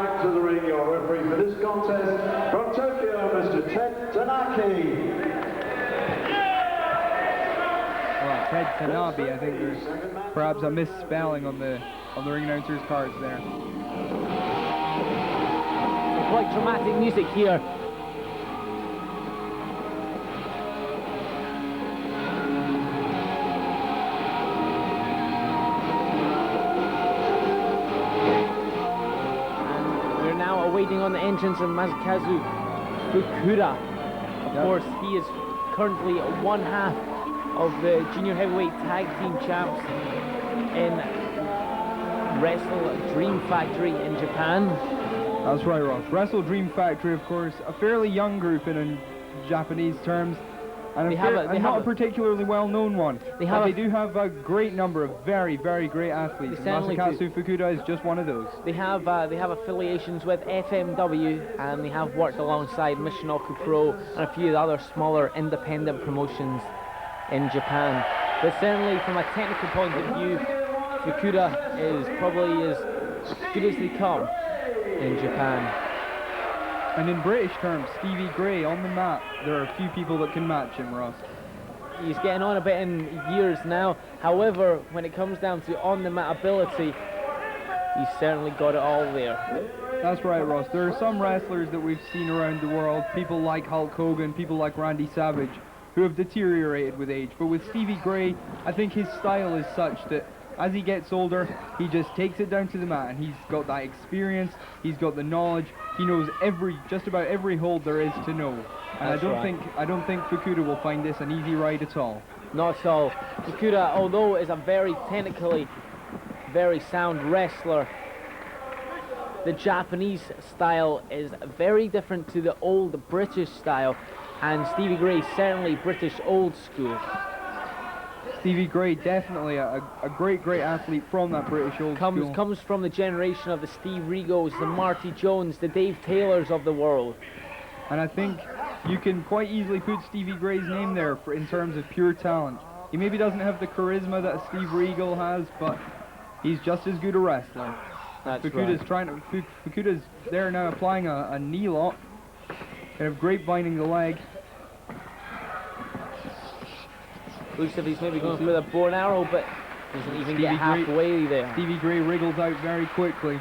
back to the ring, your referee for this contest from Tokyo, Mr. Ted Tanaki. Well, Ted Tanabe, I think there's perhaps a misspelling on the ring announcer's cards there. Quite dramatic music here. Waiting on the entrance of Masakazu Fukuda. Of course, he is currently one half of the junior heavyweight tag team champs in Wrestle Dream Factory in Japan. That's right, Ross. Wrestle Dream Factory, of course, a fairly young group in Japanese terms, and not a particularly well-known one. They do have a great number of very, very great athletes. Masakazu Fukuda is just one of those. They have affiliations with FMW, and they have worked alongside Michinoku Pro and a few other smaller independent promotions in Japan. But certainly, from a technical point of view, Fukuda is probably as good as they come in Japan. And in British terms, Stevie Gray on the mat, there are a few people that can match him, Ross. He's getting on a bit in years now. However, when it comes down to on-the-mat ability, he's certainly got it all there. That's right, Ross. There are some wrestlers that we've seen around the world, people like Hulk Hogan, people like Randy Savage, who have deteriorated with age. But with Stevie Gray, I think his style is such that as he gets older, he just takes it down to the mat, and he's got that experience, he's got the knowledge, he knows just about every hold there is to know. And I don't think Fukuda will find this an easy ride at all. Not at all. Fukuda, although is a very technically very sound wrestler, the Japanese style is very different to the old British style, and Stevie Gray certainly British old school. Stevie Gray, definitely a great athlete from that British old school. Comes from the generation of the Steve Regals, the Marty Jones, the Dave Taylors of the world. And I think you can quite easily put Stevie Gray's name there in terms of pure talent. He maybe doesn't have the charisma that a Steve Regal has, but he's just as good a wrestler. Fukuda's there now applying a knee lock, kind of grapevine the leg. Looks as if he's maybe going for the bow and arrow, but doesn't even get halfway there. Stevie Gray wriggles out very quickly.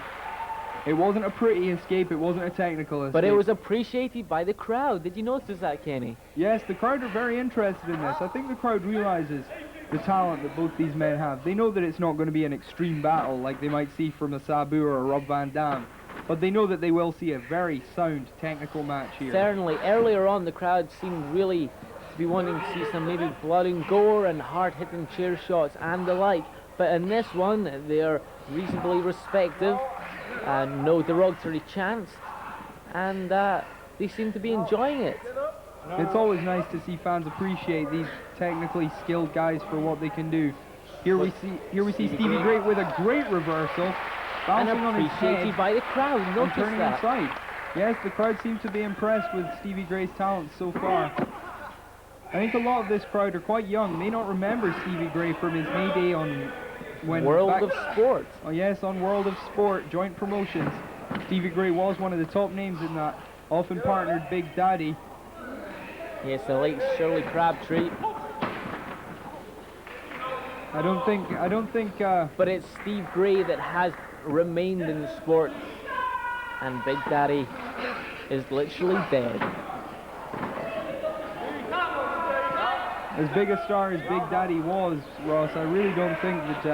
It wasn't a pretty escape, it wasn't a technical escape. But it was appreciated by the crowd. Did you notice that, Kenny? Yes, the crowd are very interested in this. I think the crowd realizes the talent that both these men have. They know that it's not going to be an extreme battle like they might see from a Sabu or a Rob Van Dam, but they know that they will see a very sound technical match here. Certainly. Earlier on, the crowd seemed really to be wanting to see some maybe blood and gore and hard-hitting chair shots and the like, but in this one they are reasonably respective, no derogatory chants, and they seem to be enjoying it. It's always nice to see fans appreciate these technically skilled guys for what they can do. Here we see Stevie Gray with a great reversal, bouncing on his head by the crowd. And turning inside. Yes, the crowd seems to be impressed with Stevie Gray's talents so far. I think a lot of this crowd are quite young, may not remember Stevie Gray from his heyday on World of Sport. Oh yes, on World of Sport, joint promotions. Stevie Gray was one of the top names in that, often partnered Big Daddy. Yes, the late Shirley Crabtree. I don't think. But it's Steve Gray that has remained in the sport, and Big Daddy is literally dead. As big a star as Big Daddy was, Ross, I really don't think that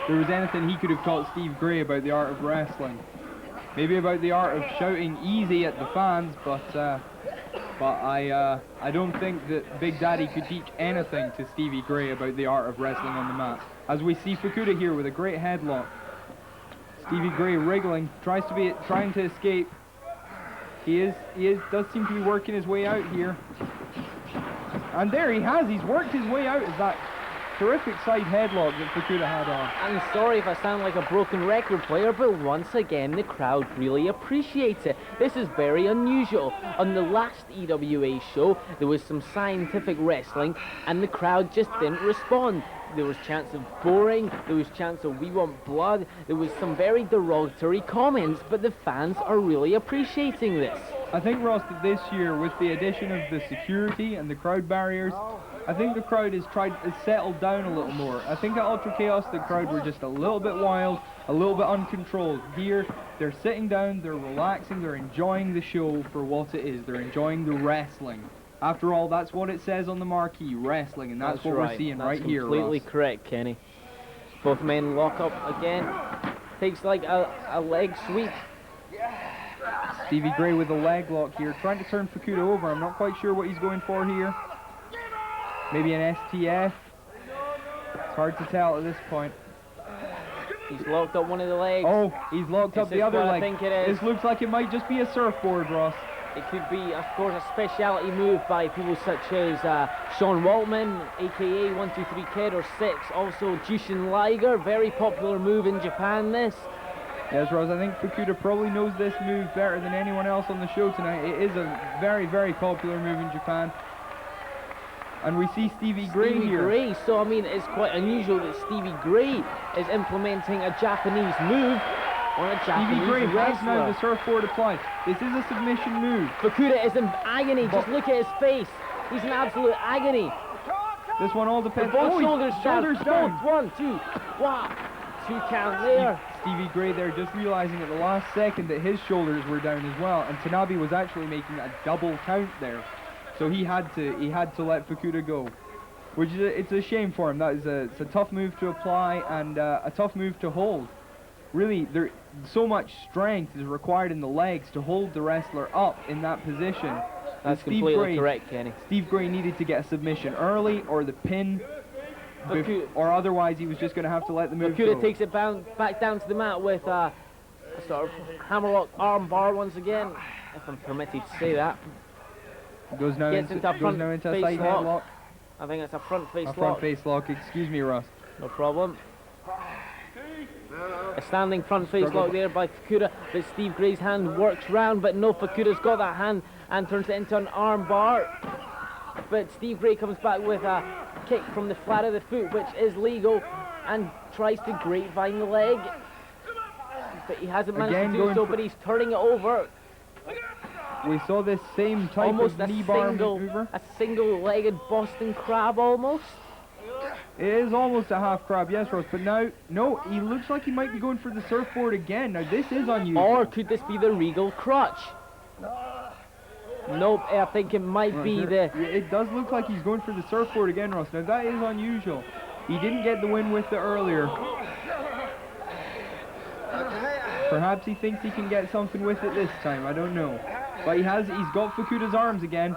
there was anything he could have taught Steve Gray about the art of wrestling. Maybe about the art of shouting easy at the fans, but I don't think that Big Daddy could teach anything to Stevie Gray about the art of wrestling on the mat. As we see Fukuda here with a great headlock. Stevie Gray wriggling, trying to escape. He does seem to be working his way out here. And there he has, he's worked his way out of that terrific side headlock that Fukuda had on. I'm sorry if I sound like a broken record player, but once again the crowd really appreciates it. This is very unusual. On the last EWA show, there was some scientific wrestling and the crowd just didn't respond. There was chants of boring, there was chants of we want blood, there was some very derogatory comments, but the fans are really appreciating this. I think, Ross, that this year, with the addition of the security and the crowd barriers, I think the crowd has settled down a little more. I think at Ultra Chaos, the crowd were just a little bit wild, a little bit uncontrolled. Here, they're sitting down, they're relaxing, they're enjoying the show for what it is. They're enjoying the wrestling. After all, that's what it says on the marquee, wrestling, and that's what we're seeing right here, Ross. Completely correct, Kenny. Both men lock up again. Takes like a leg sweep. Stevie Gray with a leg lock here, trying to turn Fukuda over. I'm not quite sure what he's going for here. Maybe an STF. It's hard to tell at this point. He's locked up one of the legs. Oh, he's locked up the other leg. I think it is. This looks like it might just be a surfboard, Ross. It could be, of course, a speciality move by people such as Sean Waltman, aka 123 Kid or 6. Also, Jushin Liger, very popular move in Japan. This. Yes, Ross, I think Fukuda probably knows this move better than anyone else on the show tonight. It is a very, very popular move in Japan. And we see Stevie Gray here. Gray. So, I mean, it's quite unusual that Stevie Gray is implementing a Japanese move on a Japanese Stevie Gray wrestler. has now the surfboard applied. This is a submission move. Fukuda is in agony. Just look at his face. He's in absolute agony. This one all depends. Both shoulders down. Both. 1, 2. Wow. 2 count there. Stevie Gray there just realizing at the last second that his shoulders were down as well, and Tanabe was actually making a double count there. So he had to let Fukuda go, which is it's a shame for him. It's a tough move to apply and a tough move to hold. Really, so much strength is required in the legs to hold the wrestler up in that position. That's completely correct, Kenny. Steve Gray needed to get a submission early or the pin, or otherwise he was just going to have to let the move go. Fukuda takes it back down to the mat with a sort of hammerlock arm bar once again, if I'm permitted to say that. Goes now into a side headlock. I think it's a front face lock. A front face lock, excuse me, Ross. No problem. A standing front face lock there by Fukuda, but Steve Gray's hand works round, but no, Fukuda's got that hand and turns it into an arm bar. But Steve Gray comes back with a kick from the flat of the foot, which is legal, and tries to grapevine the leg. But he hasn't managed to do so, but he's turning it over. We saw this same type almost of knee bar maneuver. A single-legged Boston Crab almost. It is almost a half crab, yes, Ross, but now, no, he looks like he might be going for the surfboard again. Now, this is unusual. Or could this be the Regal Crutch? Nope, I think it might be the... It does look like he's going for the surfboard again, Ross. Now, that is unusual. He didn't get the win with it earlier. Perhaps he thinks he can get something with it this time, I don't know. But he's got Fukuda's arms again.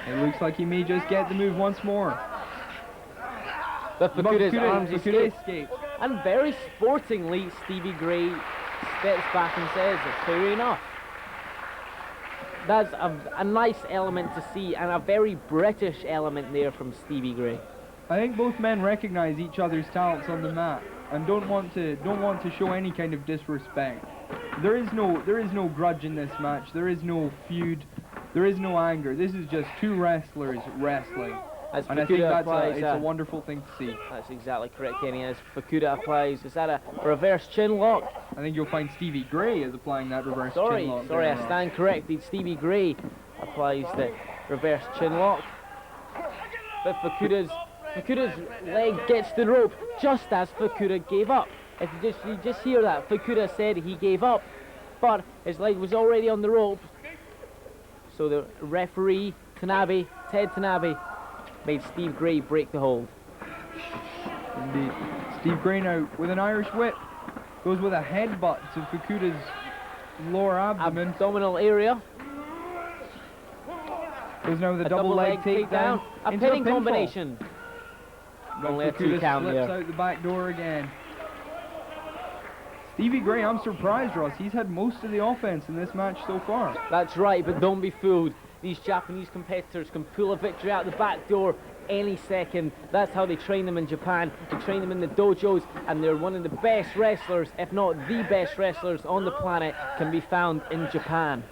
It looks like he may just get the move once more. But Fukuda's arms escaped. And very sportingly, Stevie Gray steps back and says, it's fair enough. That's a nice element to see, and a very British element there from Stevie Gray. I think both men recognize each other's talents on the mat and don't want to show any kind of disrespect. There is no grudge in this match. There is no feud. There is no anger. This is just two wrestlers wrestling. And I think it's a wonderful thing to see. That's exactly correct, Kenny. As Fukuda applies, is that a reverse chin lock? I think you'll find Stevie Gray is applying that reverse chin lock. Sorry, I stand corrected. Stevie Gray applies the reverse chin lock. But Fukuda's leg gets the rope just as Fukuda gave up. If you just hear that, Fukuda said he gave up, but his leg was already on the rope. So the referee, Ted Tanabe, made Steve Gray break the hold. Indeed. Steve Gray now with an Irish whip. Goes with a headbutt to Fukuda's lower abdominal area. Goes now with a double leg takedown. A pinning combination. Only a 2 count slips there. Out the back door again. Stevie Gray, I'm surprised, Ross. He's had most of the offense in this match so far. That's right, but don't be fooled. these Japanese competitors can pull a victory out the back door any second. That's how they train them in Japan. They train them in the dojos, and they're one of the best wrestlers, if not the best wrestlers on the planet, can be found in Japan.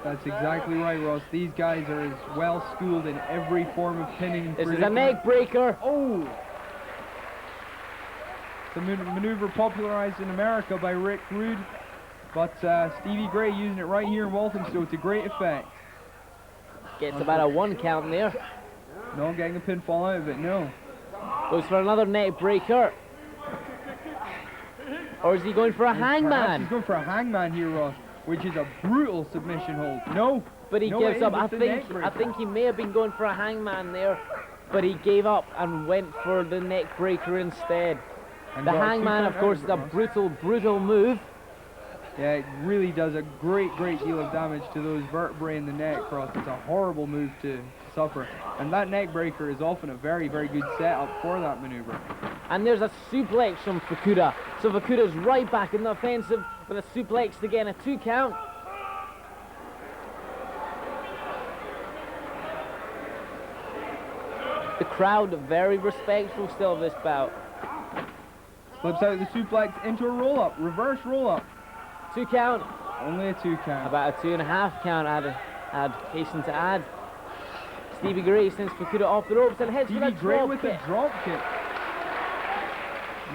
That's exactly right, Ross. These guys are as well schooled in every form of pinning. This is a neck breaker. Oh! It's a maneuver popularized in America by Rick Rude, but Stevie Gray using it right here in Walthamstow to great effect. Gets about a 1 count there. Not getting a pinfall out of it, no. Goes for another neck breaker. Or is he going for a hangman? He's going for a hangman here, Ross, which is a brutal submission hold. No. But he no, gives up. I I think he may have been going for a hangman there, but he gave up and went for the neck breaker instead. And the hangman, of course, is a brutal move. Yeah, it really does a great deal of damage to those vertebrae in the neck, Ross. It's a horrible move to suffer. And that neck breaker is often a very good setup for that maneuver. And there's a suplex from Fukuda. So Fukuda's right back in the offensive with a suplex to get a 2 count. The crowd very respectful still of this bout. Slips out the suplex into a roll-up, reverse roll-up. 2 count. Only a 2 count. About a 2.5 count I'd hasten to add. Stevie Gray sends Fukuda off the ropes and heads for a drop kick. A drop kick.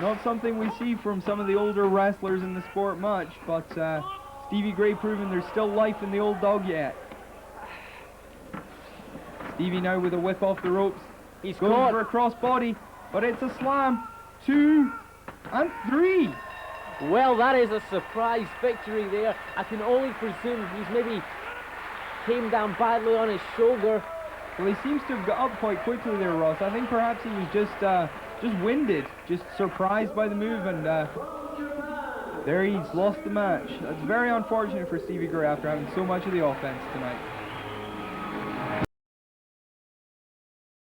Not something we see from some of the older wrestlers in the sport much, but Stevie Gray proving there's still life in the old dog yet. Stevie now with a whip off the ropes. He's going caught for a crossbody, but it's a slam. 2 and 3. Well, that is a surprise victory there. I can only presume he's maybe came down badly on his shoulder. Well, he seems to have got up quite quickly there, Ross. I think perhaps he was just winded, just surprised by the move, and there he's lost the match. That's very unfortunate for Stevie Gray after having so much of the offense tonight.